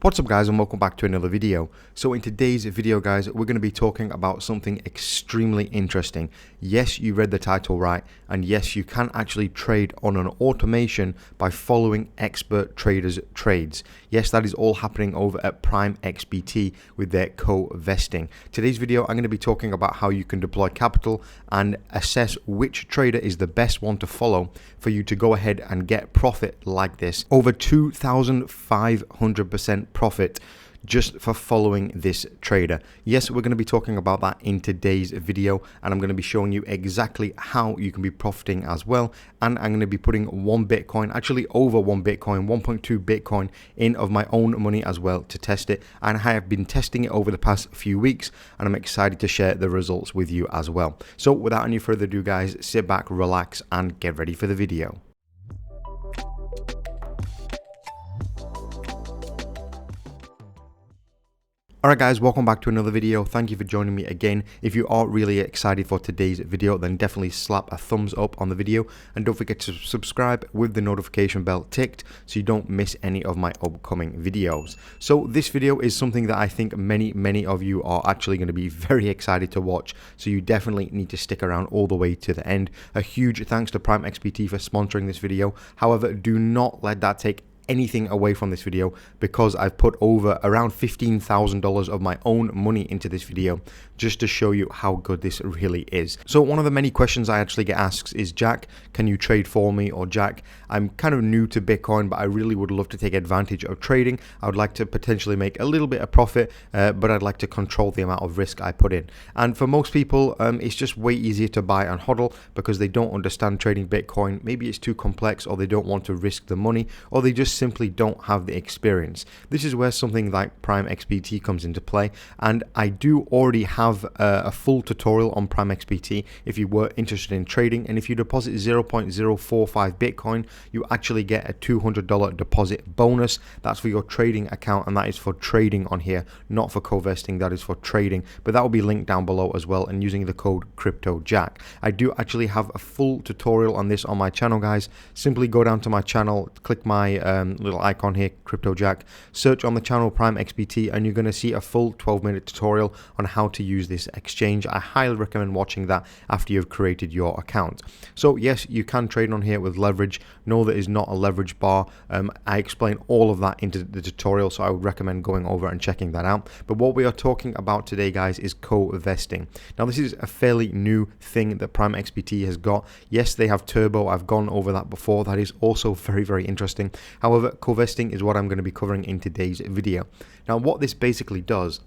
What's up guys, and welcome back to another video. So in today's video guys, we're going to be talking about something extremely interesting. Yes, you read the title right, and yes, you can actually trade on an automation by following expert traders' trades. Yes, that is all happening over at PrimeXBT with their co-vesting. Today's video, I'm going to be talking about how you can deploy capital and assess which trader is the best one to follow for you to go ahead and get profit like this. Over 2,500% profit just for following this trader. Yes, we're going to be talking about that in today's video, and I'm going to be showing you exactly how you can be profiting as well. And I'm going to be putting one Bitcoin, actually over one Bitcoin, 1.2 Bitcoin in of my own money as well to test it. And I have been testing it over the past few weeks, and I'm excited to share the results with you as well. So without any further ado guys, sit back, relax, and get ready for the video. Alright guys, welcome back to another video. Thank you for joining me again. If you are really excited for today's video, then definitely slap a thumbs up on the video, and don't forget to subscribe with the notification bell ticked so you don't miss any of my upcoming videos. So this video is something that I think many of you are actually going to be very excited to watch, so you definitely need to stick around all the way to the end. A huge thanks to PrimeXBT for sponsoring this video. However, do not let that take anything away from this video, because I've put over around $15,000 of my own money into this video just to show you how good this really is. So one of the many questions I actually get asked is, Jack, can you trade for me? Or Jack, I'm kind of new to Bitcoin, but I really would love to take advantage of trading. I would like to potentially make a little bit of profit, but I'd like to control the amount of risk I put in. And for most people, it's just way easier to buy and hodl because they don't understand trading Bitcoin. Maybe it's too complex, or they don't want to risk the money, or they just simply don't have the experience. This is where something like PrimeXBT comes into play, and I do already have a full tutorial on PrimeXBT if you were interested in trading. And if you deposit 0.045 Bitcoin, you actually get a $200 deposit bonus. That's for your trading account, and that is for trading on here, not for co-vesting. That is for trading, but that will be linked down below as well, and using the code CryptoJack. I do actually have a full tutorial on this on my channel guys. Simply go down to my channel, click my little icon here, CryptoJack, search on the channel PrimeXBT, and you're going to see a full 12-minute tutorial on how to use this exchange. I highly recommend watching that after you've created your account. So yes, you can trade on here with leverage. No, there is not a leverage bar. I explain all of that into the tutorial, so I would recommend going over and checking that out. But what we are talking about today guys is co-vesting. Now this is a fairly new thing that PrimeXBT has got. Yes, they have turbo. I've gone over that before. That is also very interesting. However, co-vesting is what I'm going to be covering in today's video. Now what this basically does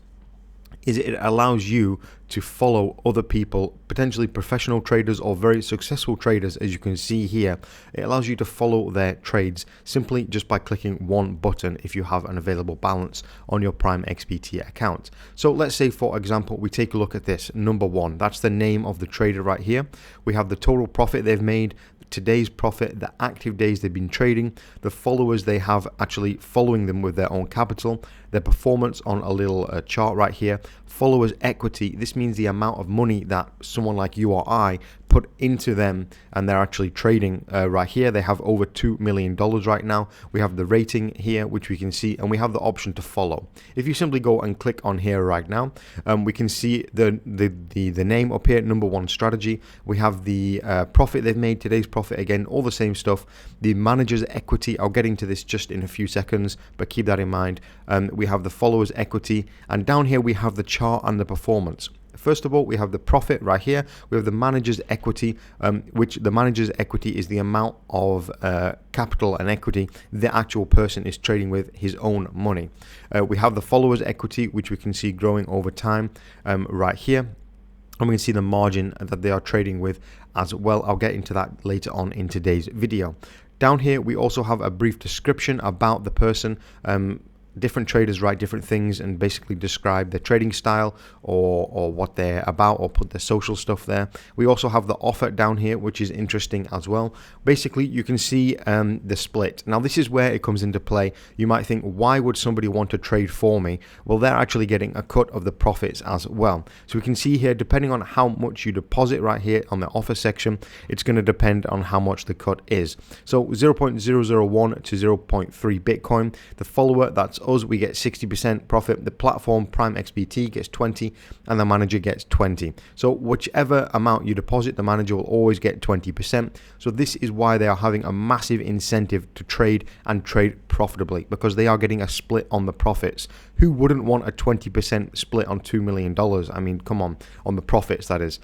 is it allows you to follow other people, potentially professional traders or very successful traders. As you can see here, it allows you to follow their trades simply just by clicking one button if you have an available balance on your PrimeXBT account. So let's say, for example, we take a look at this number one. That's the name of the trader right here. We have the total profit they've made, today's profit, the active days they've been trading, the followers they have actually following them with their own capital, their performance on a little chart right here, followers equity. This means the amount of money that someone like you or I put into them, and they're actually trading right here. They have over $2 million right now. We have the rating here, which we can see, and we have the option to follow. If you simply go and click on here right now, we can see the name up here, number one strategy. We have the profit they've made, today's profit, again, all the same stuff. The manager's equity, I'll get into this just in a few seconds, but keep that in mind. We have the followers equity, and down here we have the chart and the performance. First of all, we have the profit right here. We have the manager's equity, which the manager's equity is the amount of capital and equity the actual person is trading with his own money. We have the followers equity, which we can see growing over time right here. And we can see the margin that they are trading with as well. I'll get into that later on in today's video. Down here, we also have a brief description about the person. Different traders write different things and basically describe their trading style or what they're about, or put their social stuff there. We also have the offer down here, which is interesting as well. Basically, you can see the split. Now, this is where it comes into play. You might think, why would somebody want to trade for me? Well, they're actually getting a cut of the profits as well. So we can see here, depending on how much you deposit right here on the offer section, it's going to depend on how much the cut is. So 0.001 to 0.3 Bitcoin. The follower, that's us, we get 60% profit. The platform PrimeXBT gets 20, and the manager gets 20. So whichever amount you deposit, the manager will always get 20%. So this is why they are having a massive incentive to trade and trade profitably, because they are getting a split on the profits. Who wouldn't want a 20% split on $2 million? I mean, come on the profits, that is.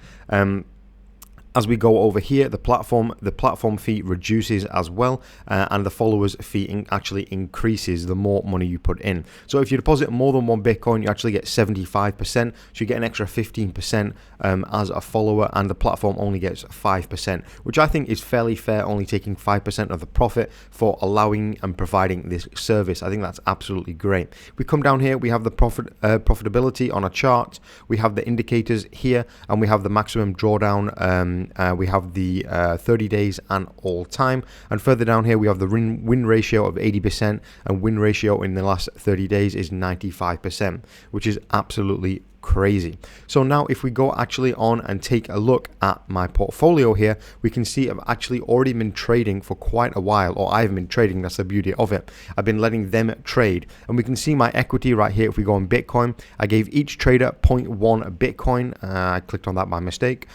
As we go over here, the platform fee reduces as well, and the followers fee actually increases the more money you put in. So if you deposit more than 1 Bitcoin, you actually get 75%, so you get an extra 15% as a follower, and the platform only gets 5%, which I think is fairly fair, only taking 5% of the profit for allowing and providing this service. I think that's absolutely great. We come down here, we have the profitability on a chart, we have the indicators here, and we have the maximum drawdown. We have the 30 days and all time, and further down here we have the win ratio of 80%, and win ratio in the last 30 days is 95%, which is absolutely crazy. So now if we go actually on and take a look at my portfolio here, we can see I've actually already been trading for quite a while, or I've been trading. That's the beauty of it. I've been letting them trade, and we can see my equity right here. If we go on Bitcoin, I gave each trader 0.1 Bitcoin. I clicked on that by mistake.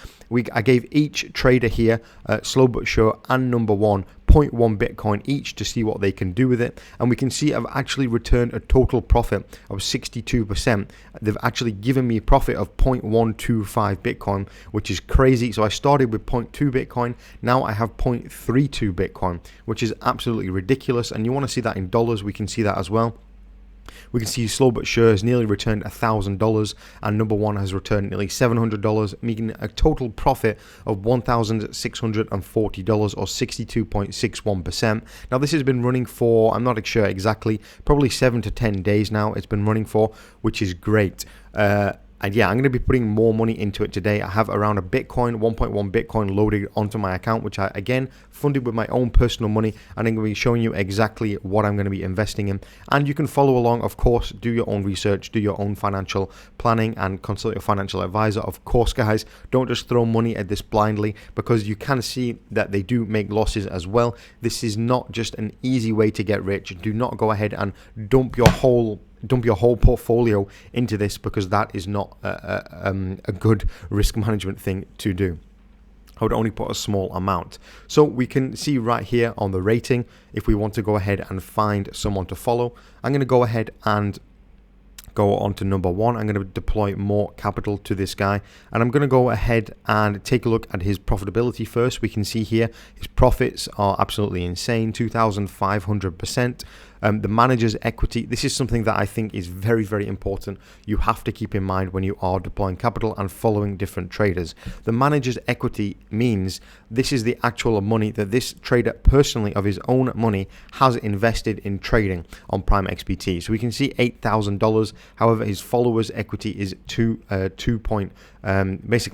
I gave each trader here, Slow But Sure and Number One, 0.1 Bitcoin each to see what they can do with it, and we can see I've actually returned a total profit of 62%. They've actually given me a profit of 0.125 Bitcoin, which is crazy. So I started with 0.2 Bitcoin, now I have 0.32 Bitcoin, which is absolutely ridiculous. And you want to see that in dollars, we can see that as well. We can see Slow But Sure has nearly returned $1,000, and Number One has returned nearly $700, making a total profit of $1,640, or 62.61%. Now this has been running for, I'm not sure exactly, probably 7 to 10 days now it's been running for, which is great. And yeah, I'm going to be putting more money into it today. I have around a Bitcoin, 1.1 Bitcoin loaded onto my account, which I, again, funded with my own personal money. And I'm going to be showing you exactly what I'm going to be investing in. And you can follow along, of course, do your own research, do your own financial planning, and consult your financial advisor. Of course, guys, don't just throw money at this blindly, because you can see that they do make losses as well. This is not just an easy way to get rich. Do not go ahead and dump your whole portfolio into this, because that is not a good risk management thing to do. I would only put a small amount. So we can see right here on the rating, if we want to go ahead and find someone to follow, I'm going to go ahead and go on to Number One. I'm going to deploy more capital to this guy, and I'm going to go ahead and take a look at his profitability first. We can see here his profits are absolutely insane, 2,500%. The manager's equity, this is something that I think is very, very important. You have to keep in mind when you are deploying capital and following different traders. The manager's equity means this is the actual money that this trader personally, of his own money, has invested in trading on PrimeXBT. So we can see $8,000. However, his followers' equity is basically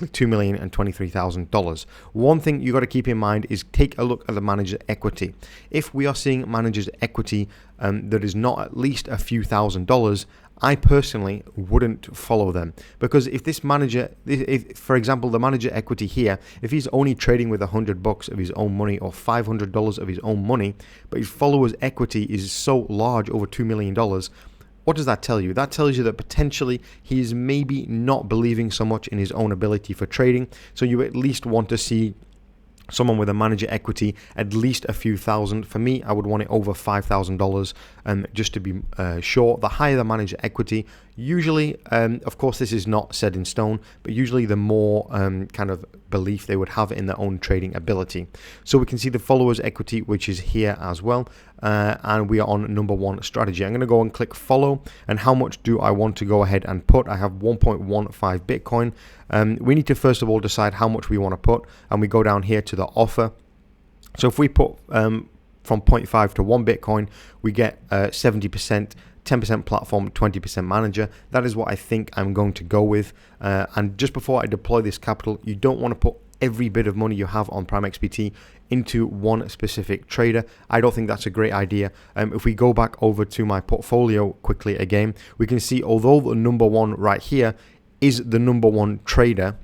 $2,023,000. One thing you got to keep in mind is take a look at the manager's equity. If we are seeing manager's equity that is not at least a few $1,000s, I personally wouldn't follow them, because if this manager, for example, the manager equity here, if he's only trading with $100 of his own money or $500 of his own money, but his followers' equity is so large, over $2 million, what does that tell you? That tells you that potentially he is maybe not believing so much in his own ability for trading. So you at least want to see someone with a manager equity at least a few thousand. For me, I would want it over $5,000, just to be sure. The higher the manager equity, usually, of course, this is not set in stone, but usually the more kind of belief they would have in their own trading ability. So we can see the followers equity, which is here as well, and we are on Number One strategy. I'm going to go and click follow, and how much do I want to go ahead and put? I have 1.15 Bitcoin. We need to first of all decide how much we want to put, and we go down here to the offer. So if we put from 0.5 to 1 Bitcoin, we get 70%, 10% platform, 20% manager. That is what I think I'm going to go with. And just before I deploy this capital, you don't want to put every bit of money you have on PrimeXBT into one specific trader. I don't think that's a great idea. If we go back over to my portfolio quickly again, we can see although the Number One right here is the Number One trader,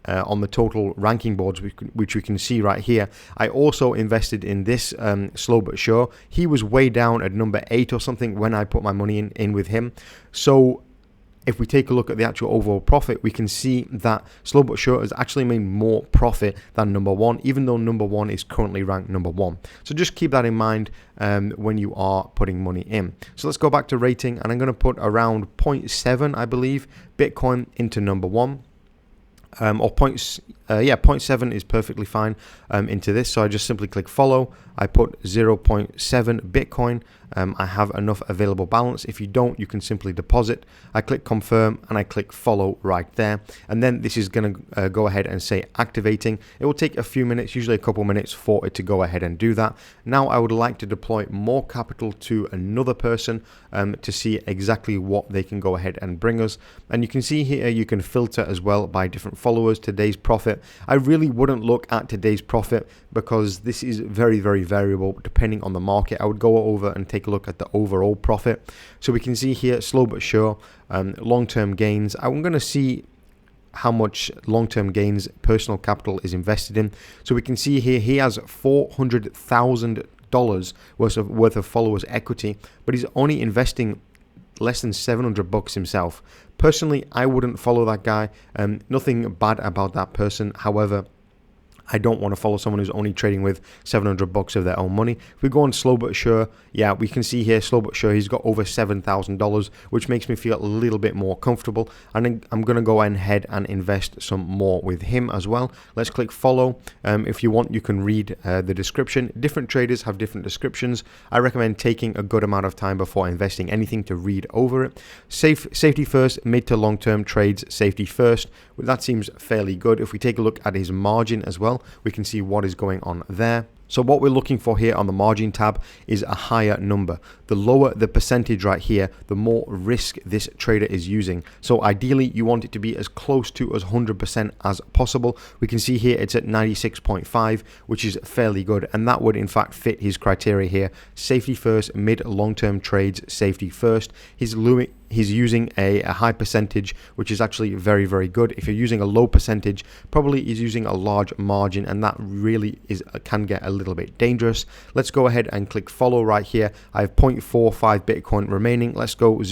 on the total ranking boards, which we can see right here. I also invested in this Slow But Sure. He was way down at number 8 or something when I put my money in with him. So if we take a look at the actual overall profit, we can see that Slow But Sure has actually made more profit than number 1, even though number 1 is currently ranked number 1. So just keep that in mind when you are putting money in. So let's go back to rating, and I'm going to put around 0.7, I believe, Bitcoin into number 1. Or 0.7 is perfectly fine into this. So I just simply click follow. I put 0.7 Bitcoin. I have enough available balance. If you don't, you can simply deposit. I click confirm and I click follow right there. And then this is going to go ahead and say activating. It will take a few minutes, usually a couple minutes, for it to go ahead and do that. Now I would like to deploy more capital to another person to see exactly what they can go ahead and bring us. And you can see here, you can filter as well by different followers, today's profit. I really wouldn't look at today's profit because this is very, very variable depending on the market. I would go over and take a look at the overall profit. So we can see here, Slow But Sure, long-term gains. I'm going to see how much long-term gains personal capital is invested in. So we can see here he has $400,000 worth of followers equity, but he's only investing less than $700 himself. Personally, I wouldn't follow that guy. Nothing bad about that person. However, I don't want to follow someone who's only trading with $700 of their own money. If we go on Slow But Sure, yeah, we can see here, Slow But Sure, he's got over $7,000, which makes me feel a little bit more comfortable. And I'm going to go ahead and invest some more with him as well. Let's click follow. If you want, you can read the description. Different traders have different descriptions. I recommend taking a good amount of time before investing anything to read over it. Safety first, mid to long-term trades, safety first. Well, that seems fairly good. If we take a look at his margin as well, we can see what is going on there. So what we're looking for here on the margin tab is a higher number. The lower the percentage right here, the more risk this trader is using. So ideally, you want it to be as close to as 100% as possible. We can see here it's at 96.5, which is fairly good. And that would in fact fit his criteria here. Safety first, mid long-term trades, safety first. He's using a high percentage, which is actually very, very good. If you're using a low percentage, probably he's using a large margin, and that really can get a little bit dangerous. Let's go ahead and click follow right here. I have 0.45 Bitcoin remaining. Let's go let's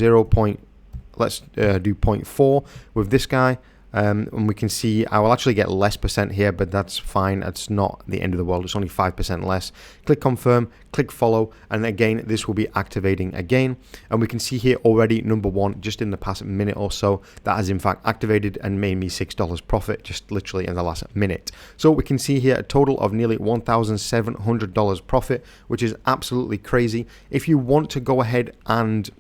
do 0.4 with this guy. And we can see I will actually get less percent here, but that's fine. That's not the end of the world. It's only 5% less. Click confirm, click follow, and again this will be activating again. And we can see here already number 1 just in the past minute or so that has in fact activated and made me $6 profit just literally in the last minute. So we can see here a total of nearly $1,700 profit, which is absolutely crazy. If you want to go ahead and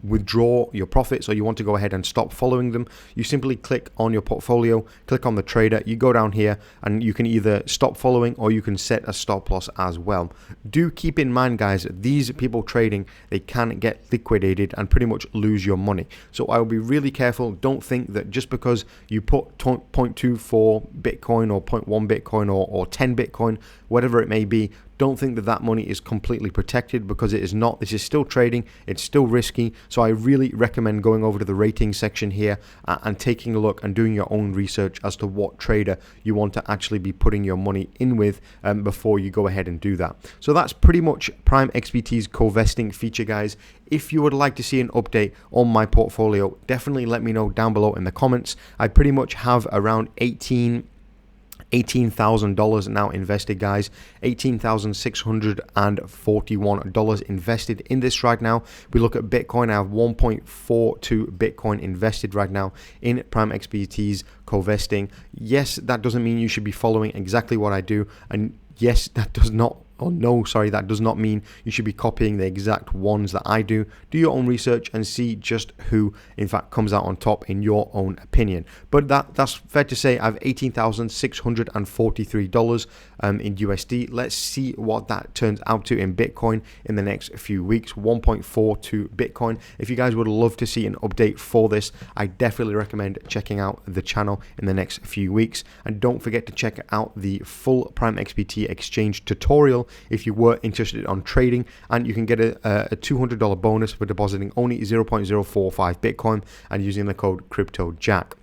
withdraw your profits, or you want to go ahead and stop following them, you simply click on your portfolio, click on the trader, you go down here and you can either stop following or you can set a stop loss as well. Do keep in mind, guys, these people trading, they can get liquidated and pretty much lose your money. So I will be really careful. Don't think that just because you put 0.24 Bitcoin or 0.1 Bitcoin or 10 Bitcoin, whatever it may be, don't think that that money is completely protected, because it is not. This is still trading. It's still risky. So I really recommend going over to the rating section here and taking a look and doing your own research as to what trader you want to actually be putting your money in with before you go ahead and do that. So that's pretty much PrimeXBT's Covesting feature, guys. If you would like to see an update on my portfolio, definitely let me know down below in the comments. I pretty much have around $18,000 now invested, guys. $18,641 invested in this right now. We look at Bitcoin. I have 1.42 Bitcoin invested right now in PrimeXBT's Covesting. Yes, that doesn't mean you should be following exactly what I do, and yes, that does not that does not mean you should be copying the exact ones that I do. Do your own research and see just who in fact comes out on top in your own opinion. But that's fair to say I have $18,643 in USD. Let's see what that turns out to in Bitcoin in the next few weeks. 1.42 Bitcoin. If you guys would love to see an update for this, I definitely recommend checking out the channel in the next few weeks. And don't forget to check out the full PrimeXBT exchange tutorial if you were interested on trading, and you can get a $200 bonus for depositing only 0.045 Bitcoin and using the code CryptoJack.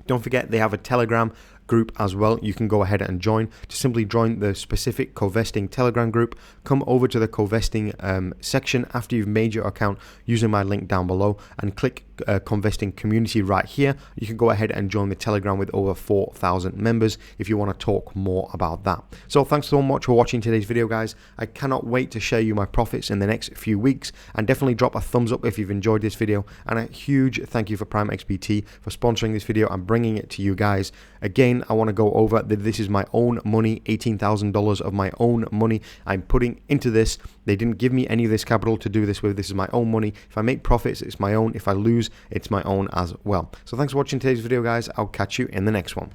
Don't forget they have a Telegram group as well. You can go ahead and join. To simply join the specific Covesting Telegram group, come over to the Covesting section after you've made your account using my link down below and click Covesting community right here. You can go ahead and join the Telegram with over 4,000 members if you want to talk more about that. So thanks so much for watching today's video, guys. I cannot wait to share you my profits in the next few weeks, and definitely drop a thumbs up if you've enjoyed this video, and a huge thank you for PrimeXBT for sponsoring this video and bringing it to you guys. Again, I want to go over that this is my own money, $18,000 of my own money I'm putting into this. They didn't give me any of this capital to do this with. This is my own money. If I make profits, it's my own. If I lose, it's my own as well. So thanks for watching today's video, guys. I'll catch you in the next one.